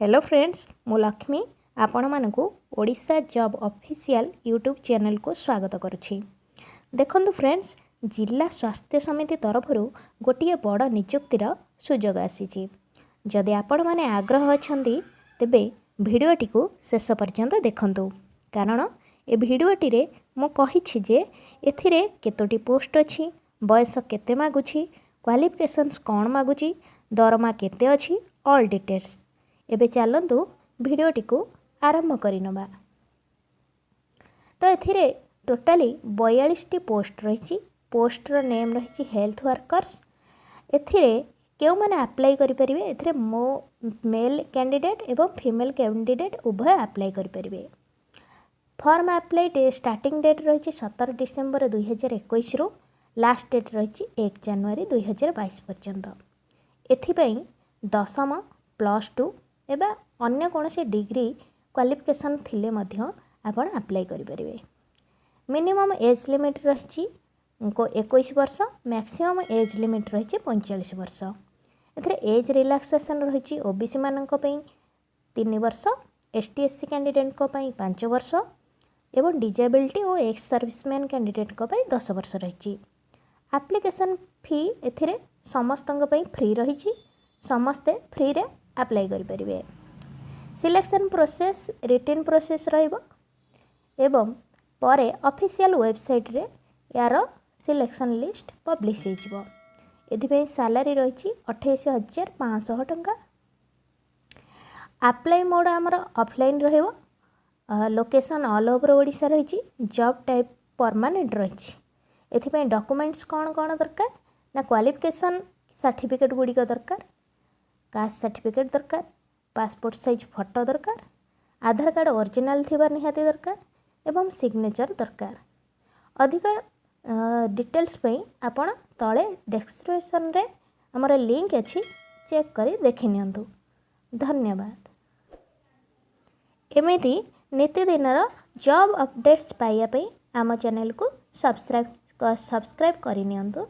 Hello friends मु लक्ष्मी आपण मानकु Odisha job official YouTube channel को स्वागत करुछि। देखंतु फ्रेंड्स जिला स्वास्थ्य समिति तरफ गोटे बड़ नियुक्तिर सुजोग आसीछि। जदि आपण माने आग्रह अछंती तेबे भिडियोटी को शेष पर्यंत देखंतु कारण ए भिडियोटी रे मु कहिछि जे एथिरे केतोटी पोस्ट अछि, बयस केते मागुछि, क्वालिफिकेशंस कोन मागुछि, दरमा केते अछि, ऑल डिटेल्स। एबे चलंतु भिडियोटी को आरंभ करिनबा। तो एथिरे टोटाली 42 टी पोस्ट रही। पोस्टर नेम रही हेल्थ वर्कर्स। एथिरे केउ माने अप्लाई करि परिबे, एथिरे मेल कैंडिडेट एवं फीमेल कैंडिडेट उभय अप्लाई करि परिबे। फॉर्म अप्लाई स्टार्टिंग डेट रही 17 डिसेम्बर 2021 रु लास्ट डेट रही 1 जनवरी 2022 पर्यंत। एथिपई दशम +2 एवं अन्य कौन से डिग्री क्वालिफिकेशन थिले मध्य आपण अप्लाई करि परिबे। मिनिमम एज लिमिट रही 21 वर्ष, मैक्सिमम एज लिमिट रही 45 वर्ष। एथिरे एज रिलैक्सेशन रही ओबीसी मानक पई 3 वर्ष, एसटी एससी कैंडिडेट को पई 5 वर्ष एवं डिजेबिलिटी और एक्स सर्विसमैन कैंडिडेट को पई 10 वर्ष रही। एप्लिकेशन फी एथिरे समस्तंग पई फ्री रही। समस्ते फ्री रे अप्लाई करि परिबे। सिलेक्शन प्रोसेस रिटन प्रोसेस रहिबो एवं परे ऑफिशियल वेबसाइट रे यार सिलेक्शन लिस्ट पब्लिश होइजिबो। एथिपई सैलरी रही 28,500 टंका। अप्लाई मोड आमर ऑफलाइन रहिबो। लोकेशन ऑल ओवर ओडिशा रही। जॉब टाइप परमानेंट रही। एथिपई डॉक्यूमेंट्स कौन कौन दरकार ना क्वालिफिकेशन सर्टिफिकेट गुड़िक दरकार, कास्ट सर्टिफिकेट दरकार, पासपोर्ट साइज फोटो दरकार, आधार कार्ड ओरिजिनल थिबा निहाती दरकार एवं सिग्नेचर दरकार। अधिक डिटेल्स पे आपण तले डिस्क्रिप्शन रे हमर लिंक अछि, चेक करी देखि नियंतु। धन्यवाद। एमिति नित्यदिनर जॉब अपडेट्स पाइया पे आम चैनल को सब्सक्राइब करि नियंतु।